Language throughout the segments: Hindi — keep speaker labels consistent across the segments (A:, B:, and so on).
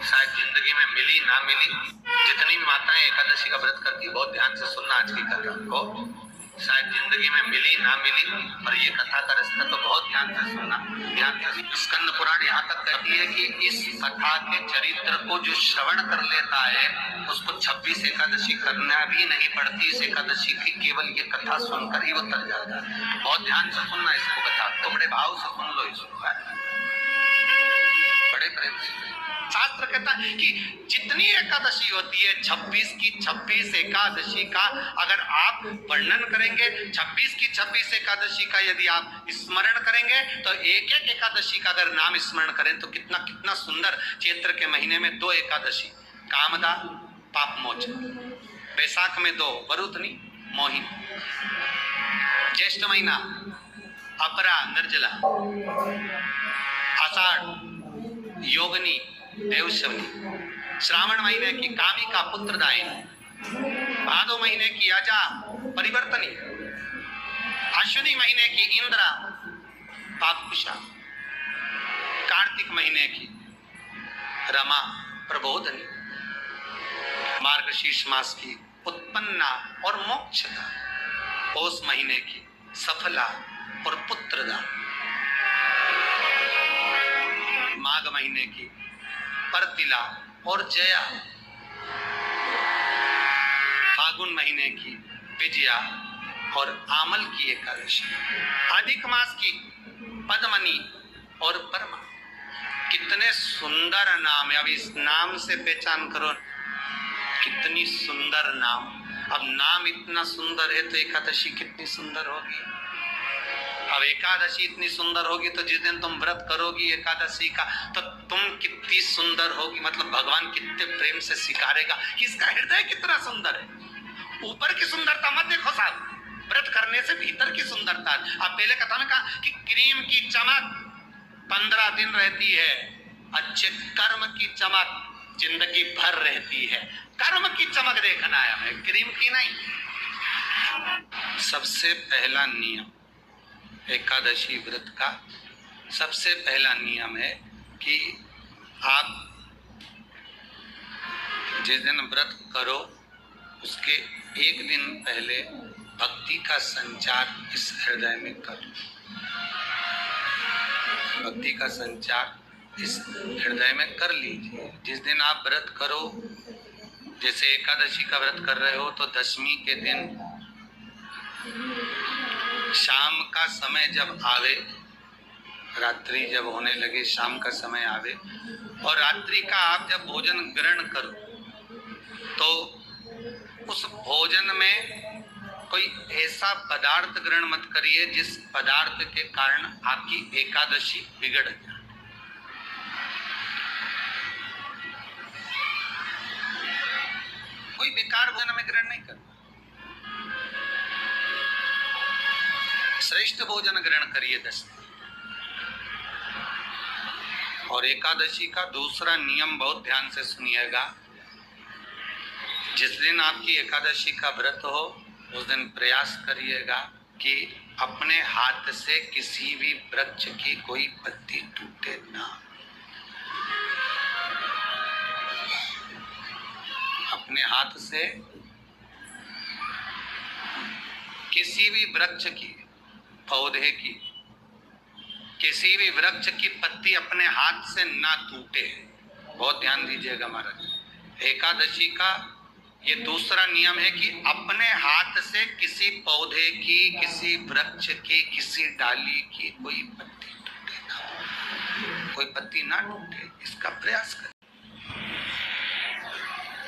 A: शायद जिंदगी में मिली ना मिली। जितनी भी माताएं एकादशी का व्रत करती, बहुत ध्यान से सुनना आज की कथा को। शायद जिंदगी में मिली ना मिली, और ये कथा का रिश्ता तो बहुत ध्यान से सुनना। ध्यान से स्कंद पुराण यहाँ तक कहती है कि इस कथा के चरित्र को जो श्रवण कर लेता है उसको 26 एकादशी करना भी नहीं पड़ती। इस एकादशी की केवल ये कथा सुनकर ही वो तर जाता है। बहुत ध्यान से सुनना इसको कथा, तो बड़े भाव से सुन लो इसको, बड़े प्रेम से। शास्त्र कहता है कि जितनी एकादशी होती है 26 की 26 एकादशी का अगर आप वर्णन करेंगे, 26 की 26 एकादशी का यदि आप स्मरण करेंगे, तो एक एक एकादशी का अगर नाम स्मरण करें तो कितना कितना सुंदर। चैत्र के महीने में 2 एकादशी, कामदा पाप मोचन, बैसाख में 2 वरुथनी मोहिनी, ज्येष्ठ महीना अपरा निर्जला, आषाढ़ योगनी देवशवनी, श्रावण महीने की कामिका पुत्रदायिनी, भादो महीने की अजा परिवर्तनी, अश्विनी महीने की इंद्रा पाकुशा, कार्तिक महीने की रमा प्रबोधनी, मार्गशीर्ष मास की उत्पन्ना और मोक्षदा, पौष महीने की सफला और पुत्रदा, माघ महीने की परतिला और जया, फागुन महीने की विजया और आमल की एकादशी, अधिक मास की पद्मनी और परमा। कितने सुंदर नाम है। अब इस नाम से पहचान करो कितनी सुंदर नाम। अब नाम इतना सुंदर है तो एकादशी कितनी सुंदर होगी। अब एकादशी इतनी सुंदर होगी तो जिस दिन तुम व्रत करोगी एकादशी का तो तुम कितनी सुंदर होगी। मतलब भगवान कितने प्रेम से स्वीकारेगा कि इसका हृदय कितना सुंदर है। ऊपर की सुंदरता मत देखो साहब, व्रत करने से भीतर की सुंदरता। अब पहले कथा में कहा कि क्रीम की चमक 15 दिन रहती है, अच्छे कर्म की चमक जिंदगी भर रहती है। कर्म की चमक देखना है हमें, क्रीम की नहीं। सबसे पहला नियम एकादशी व्रत का, सबसे पहला नियम है कि आप जिस दिन व्रत करो उसके एक दिन पहले भक्ति का संचार इस हृदय में करो। भक्ति का संचार इस हृदय में कर लीजिए। जिस दिन आप व्रत करो, जैसे एकादशी का व्रत कर रहे हो तो दशमी के दिन शाम का समय जब आवे, रात्रि जब होने लगे, शाम का समय आवे और रात्रि का आप जब भोजन ग्रहण करो तो उस भोजन में कोई ऐसा पदार्थ ग्रहण मत करिए जिस पदार्थ के कारण आपकी एकादशी बिगड़ जाए। कोई बेकार भोजन में ग्रहण नहीं करना, श्रेष्ठ भोजन ग्रहण करिए 10 दिन। और एकादशी का दूसरा नियम बहुत ध्यान से सुनिएगा। जिस दिन आपकी एकादशी का व्रत हो उस दिन प्रयास करिएगा कि अपने हाथ से किसी भी वृक्ष की कोई पत्ती टूटे ना। अपने हाथ से किसी भी वृक्ष की, पौधे की, किसी भी वृक्ष की पत्ती अपने हाथ से ना टूटे। बहुत ध्यान दीजिएगा महाराज। एकादशी का ये दूसरा नियम है कि अपने हाथ से किसी पौधे की, किसी वृक्ष की, किसी डाली की कोई पत्ती टूटे ना, कोई पत्ती ना टूटे, इसका प्रयास करें।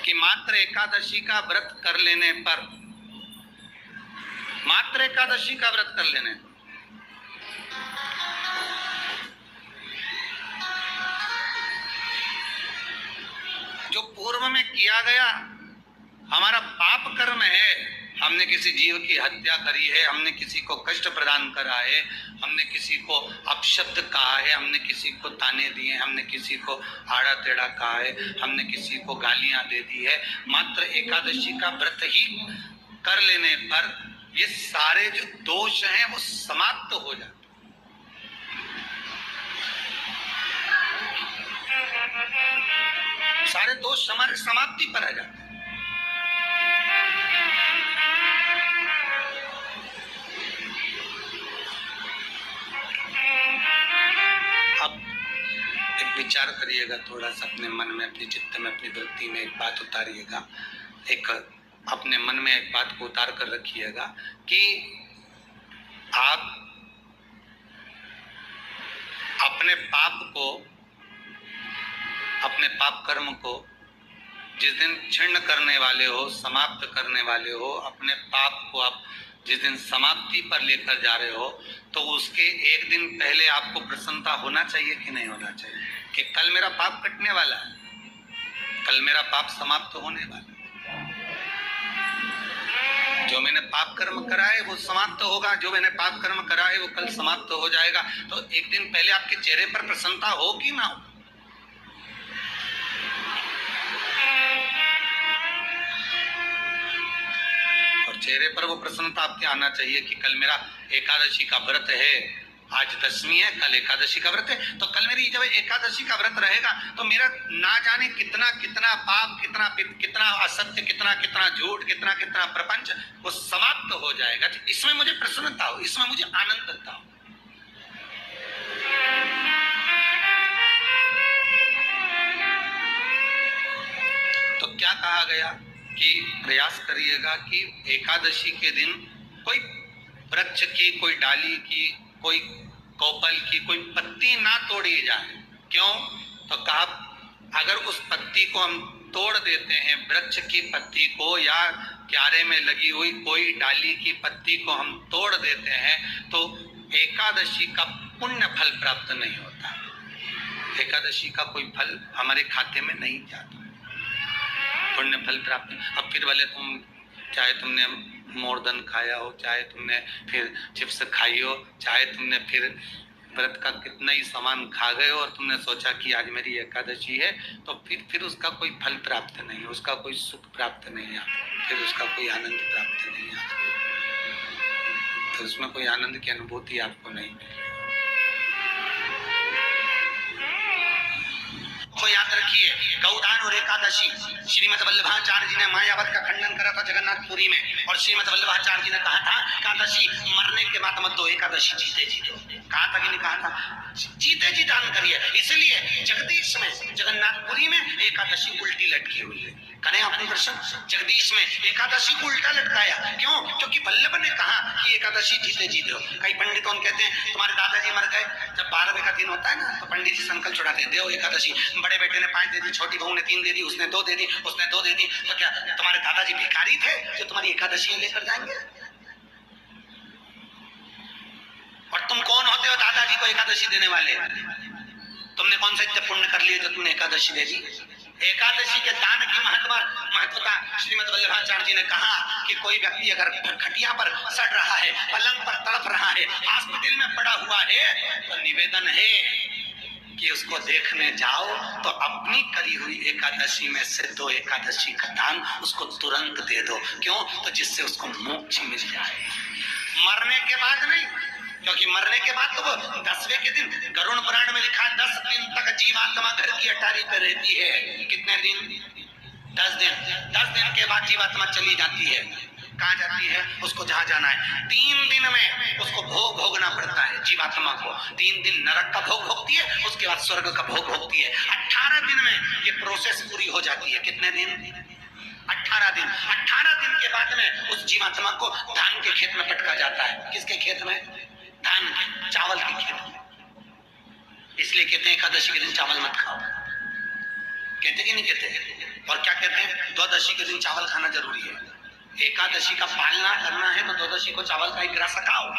A: कि मात्र एकादशी का व्रत कर लेने पर, मात्र एकादशी का व्रत कर लेने जो पूर्व में किया गया हमारा पाप कर्म है, हमने किसी जीव की हत्या करी है, हमने किसी को कष्ट प्रदान करा है, हमने किसी को अपशब्द कहा है, हमने किसी को ताने दिए, हमने किसी को आड़ा टेढ़ा कहा है, हमने किसी को गालियां दे दी है, मात्र एकादशी का व्रत ही कर लेने पर ये सारे जो दोष हैं वो समाप्त हो जाते। सारे दोष हमारे समाप्ति पर आ जाते हैं। अब एक विचार करिएगा, थोड़ा सा अपने मन में, अपने चित्त में, अपनी वृत्ति में एक बात उतारिएगा, एक अपने मन में एक बात को उतार कर रखिएगा कि आप अपने पाप को, अपने पाप कर्म को जिस दिन क्षीण करने वाले हो, समाप्त करने वाले हो, अपने पाप को आप जिस दिन समाप्ति पर लेकर जा रहे हो, तो उसके एक दिन पहले आपको प्रसन्नता होना चाहिए कि नहीं होना चाहिए कि कल मेरा पाप कटने वाला है, कल मेरा पाप समाप्त होने वाला है, जो मैंने पाप कर्म करा है वो समाप्त होगा, जो मैंने पाप कर्म करा है वो कल समाप्त हो जाएगा। तो एक दिन पहले आपके चेहरे पर प्रसन्नता हो कि ना हो? और चेहरे पर वो प्रसन्नता आपके आना चाहिए कि कल मेरा एकादशी का व्रत है, आज दशमी है, कल एकादशी का व्रत है, तो कल मेरी जब एकादशी का व्रत रहेगा तो मेरा ना जाने कितना कितना पाप, कितना असत्य, कितना झूठ, कितना प्रपंच वो समाप्त हो जाएगा। इसमें मुझे प्रसन्नता हो, इसमें मुझे आनंदता हो। तो क्या कहा गया कि प्रयास करिएगा कि एकादशी के दिन कोई वृक्ष की, कोई डाली की, कोई कोपल की कोई पत्ती ना तोड़ी जाए। क्यों? तो कहा अगर उस पत्ती को हम तोड़ देते हैं, वृक्ष की पत्ती को या क्यारे में लगी हुई कोई डाली की पत्ती को हम तोड़ देते हैं, तो एकादशी का पुण्य फल प्राप्त नहीं होता, एकादशी का कोई फल हमारे खाते में नहीं जाता, पुण्य फल प्राप्त। अब फिर भले तुम, चाहे तुमने मोरदन खाया हो, चाहे तुमने फिर चिप्स खाई हो, चाहे तुमने फिर व्रत का कितना ही सामान खा गए हो और तुमने सोचा कि आज मेरी एकादशी है, तो फिर उसका कोई फल प्राप्त नहीं, उसका कोई सुख प्राप्त नहीं आता, फिर उसका कोई आनंद प्राप्त नहीं आता, तो उसमें कोई आनंद की अनुभूति आपको नहीं मिलेगी। तो याद रखिए, गौदान और एकादशी, श्रीमद वल्लभाचार्य जी ने मायावत का खंडन करा था जगन्नाथपुरी में, और श्रीमद वल्लभाचार्य जी ने कहा था एकादशी मरने के बाद मत दो, एकादशी जीते जी दो। कहा था कि नहीं कहा था? जीते जी दान करिए। इसलिए जगदीश में, जगन्नाथपुरी में एकादशी उल्टी लटकी हुई है। करें आपने दर्शन? जगदीश में एकादशी को उल्टा लटकाया। क्यों? क्योंकि वल्लभ ने कहा कि एकादशी जीते जी दो। कई पंडित कहते हैं तुम्हारे दादाजी मर गए, जब 12वें का दिन होता है ना, तो पंडित जी संकल्प छुड़ाते हैं, दो एकादशी। बड़े बेटे ने 5 दे दी, छोटी बहू ने 3 दे दी, उसने 2 दे दी, उसने 2 दे दी, तो क्या तुम्हारे दादाजी भिखारी थे जो तुम्हारी एकादशी लेकर जाएंगे? और तुम कौन होते हो दादाजी को एकादशी देने वाले? तुमने कौन सा इतने पुण्य कर लिए जो तुमने एकादशी दे दी? एकादशी के दान की महत्वता श्रीमद वल्लभाचार्य जी ने कहा कि कोई व्यक्ति अगर खटिया पर सड़ रहा है, पलंग पर तड़प रहा है, हॉस्पिटल में पड़ा हुआ है, तो निवेदन है कि उसको देखने जाओ तो अपनी करी हुई एकादशी में से 2 एकादशी का दान उसको तुरंत दे दो। क्यों? तो जिससे उसको मोक्ष मिल जाए, मरने के बाद नहीं। क्योंकि मरने के बाद तो वो 10वें के दिन, गरुड़ पुराण में लिखा 10 दिन तक जीवात्मा घर की अटारी पर रहती है। कितने दिन? 10 दिन। 10 दिन के बाद जीवात्मा चली जाती है। कहाँ जाती है? उसको जहाँ जाना है। 3 दिन में उसको भोग भोगना पड़ता है जीवात्मा को। 3 दिन नरक का भोग भोगती है, उसके बाद स्वर्ग का भोग भोगती है। 18 दिन में ये प्रोसेस पूरी हो जाती है। कितने दिन? 18 दिन। 18 दिन के बाद में उस जीवात्मा को धान के खेत में पटका जाता है। किसके खेत में? धान के, चावल के खेत में। इसलिए कहते हैं एकादशी के दिन चावल मत खाओ। कहते कि नहीं कहते? और क्या कहते हैं? द्वादशी के दिन चावल खाना जरूरी है। एकादशी का पालना करना है तो द्वादशी को चावल का 1 ग्रास खाओ,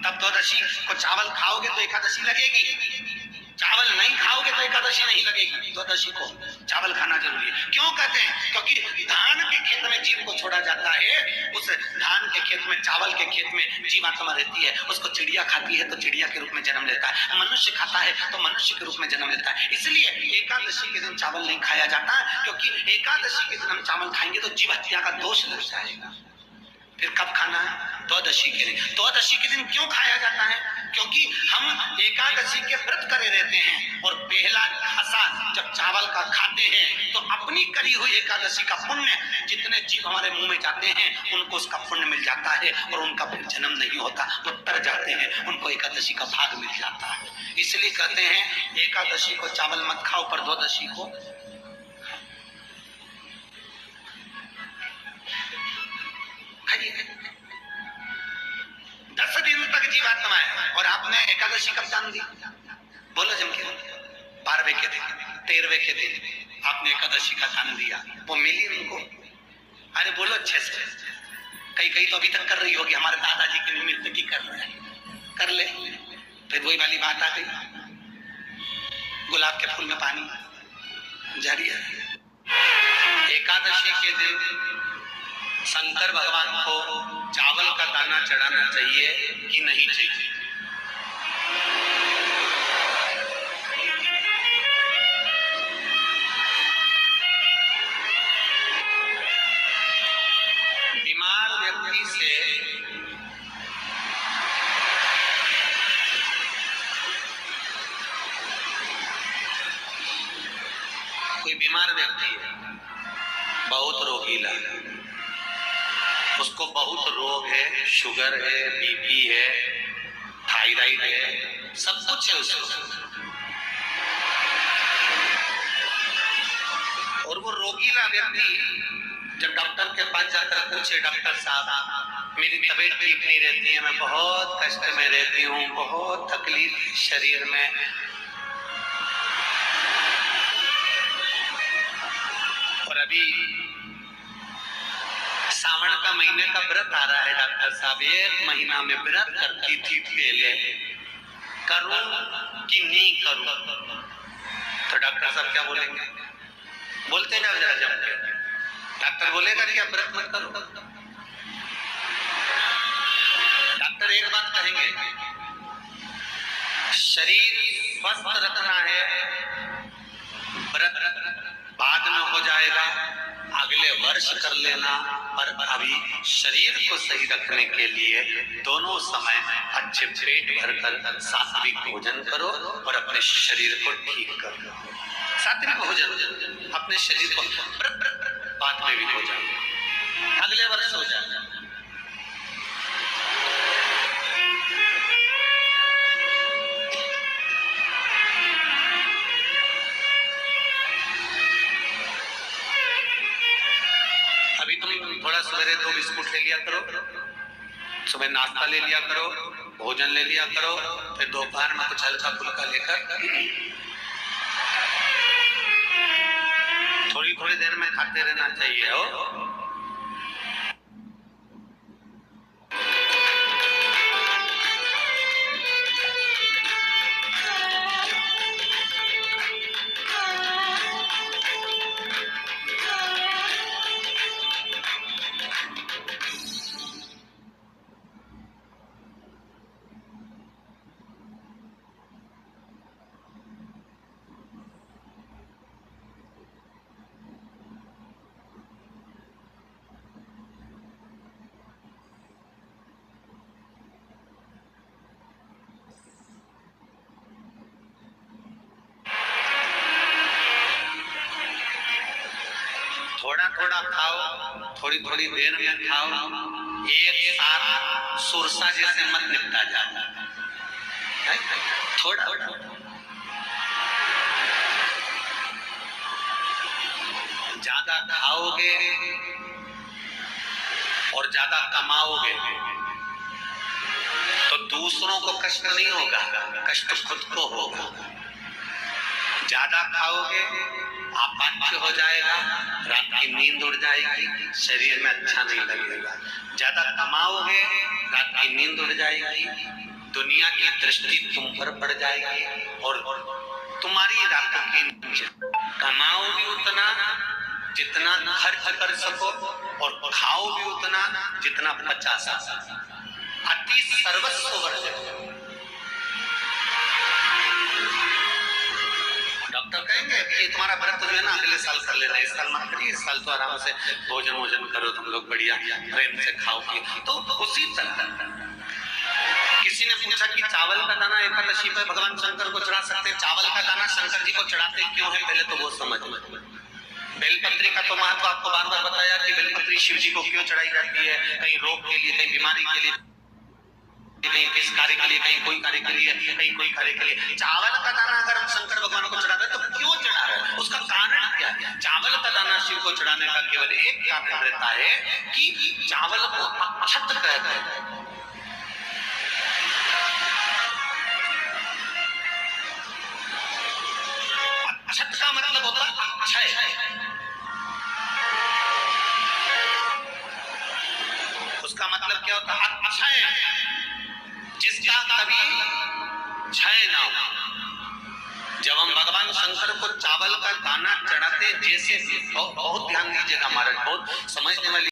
A: तब द्वादशी को चावल खाओगे तो एकादशी लगेगी। चावल नहीं खाओगे तो एकादशी नहीं लगेगी। द्वादशी को चावल खाना जरूरी है। क्यों कहते हैं? क्योंकि धान के खेत में जीव को छोड़ा जाता है, उस धान के खेत में, चावल के खेत में जीवात्मा रहती है। उसको चिड़िया खाती है तो चिड़िया के रूप में जन्म लेता है, मनुष्य खाता है तो मनुष्य के रूप में जन्म लेता है। इसलिए एकादशी के दिन चावल नहीं खाया जाता, क्योंकि एकादशी के दिन हम चावल खाएंगे तो जीव हत्या का दोष लग जाएगा। फिर कब खाना है? द्वादशी के दिन। द्वादशी के दिन क्यों खाया जाता है? क्योंकि हम एकादशी के व्रत करे रहते हैं और पहला घासा जब चावल का खाते हैं तो अपनी करी हुई एकादशी का पुण्य जितने जीव हमारे मुंह में जाते हैं उनको उसका पुण्य मिल जाता है और उनका फिर जन्म नहीं होता, वो तर जाते हैं, उनको एकादशी का भाग मिल जाता है। इसलिए कहते हैं एकादशी को चावल मत खाओ पर द्वादशी को खाइए। 10 दिन तक जीवात्मा है और आपने एकादशी कब जान दी? बोलो जम के 12वें के दिन 13वें के दिन आपने एकादशी का दान दिया, वो मिली उनको? अरे बोलो अच्छे से। कई तो अभी तक कर रही होगी, हमारे दादाजी के निमित्त की कर रहे हैं, कर ले। फिर वही वाली बात आ गई, गुलाब के फूल में पानी जारी है। एकादशी के दिन शंकर भगवान को चावल का दाना चढ़ाना चाहिए कि नहीं चाहिए? बीमार व्यक्ति से कोई बीमार व्यक्ति है, बहुत रोगीला, उसको बहुत रोग है, शुगर है, बीपी है, थायराइड है, सब कुछ है उसको, और वो रोगीला व्यक्ति जब डॉक्टर के पास जाकर पूछे, डॉक्टर साहब मेरी तबीयत ठीक नहीं रहती है, मैं बहुत कष्ट में रहती हूँ, बहुत तकलीफ शरीर में, और अभी सावन का महीने का व्रत आ रहा है, डॉक्टर साहब 1 महीना में व्रत करती थी, पहले करूं कि नहीं करूं? तो डॉक्टर साहब क्या बोलेंगे? बोलते ना जरा जम के। डॉक्टर बोलेगा कि आप व्रत मत करो? डॉक्टर एक बात कहेंगे, शरीर स्वस्थ रखना है, व्रत बाद में हो जाएगा, अगले वर्ष कर लेना, पर अभी शरीर को सही रखने के लिए दोनों समय अच्छे पेट भरकर सात्विक भोजन करो और अपने शरीर को ठीक करो। सात्विक भोजन अपने शरीर को, बाद में भी हो जाए, अगले वर्ष हो जाए। अभी तुम थोड़ा सवेरे 2 बिस्कुट ले लिया करो, सुबह नाश्ता ले लिया करो, भोजन ले लिया करो, फिर दोपहर में कुछ हल्का फुल्का लेकर थोड़ी देर में खाते रहना चाहिए हो। थोड़ा खाओ, थोड़ी देर में खाओ, एक साथ सुरसा जैसे मत निपटा जाता है, थोड़ा ज्यादा खाओगे और ज्यादा कमाओगे तो दूसरों को कष्ट नहीं होगा, कष्ट खुद को होगा। ज्यादा खाओगे अपाच्य हो जाएगा, रात की नींद उड़ जाएगी, शरीर में अच्छा नहीं लगेगा। ज्यादा कमाओगे, रात की नींद उड़ जाएगी, दुनिया की दृष्टि तुम पर पड़ जाएगी और तुम्हारी रातों की कमाओ भी उतना जितना खर्च कर सको और खाओ भी उतना जितना पचा सको। अति सर्वस्व वर्जन। डॉक्टर कहेंगे कि तुम्हारा व्रत जो है ना अगले साल कर लेना, इस साल मत करिए, इस साल तो आराम से भोजन करो, तुम लोग बढ़िया प्रेम से खाओ पियो। तो उसी तरह किसी ने पूछा कि चावल का दाना एकादशी पर भगवान शंकर को चढ़ा सकते हैं, चावल का दाना शंकर जी को चढ़ाते क्यों है, पहले तो वो समझ में। बेलपत्री का तो महत्व आपको बार बार बताया कि बेलपत्री शिव जी को क्यों चढ़ाई जाती है, कहीं रोग के लिए, कहीं बीमारी के लिए, कहीं किस कार्य के लिए, कहीं कोई कार्य के लिए, कहीं कोई कार्य के लिए। चावल का दाना अगर हम शंकर भगवान को चढ़ा रहे तो क्यों चढ़ा रहे हैं, उसका कारण क्या है? चावल का दाना शिव को चढ़ाने का केवल एक कारण रहता है कि चावल को अक्षत कहते हैं। अक्षत का मतलब होता है अक्षय, उसका मतलब क्या होता है? अक्षय, जिसका कभी क्षय ना हो। जब हम भगवान शंकर को चावल का दाना चढ़ाते, जैसे बहुत ध्यान दीजिएगा महाराज, बहुत समझने वाली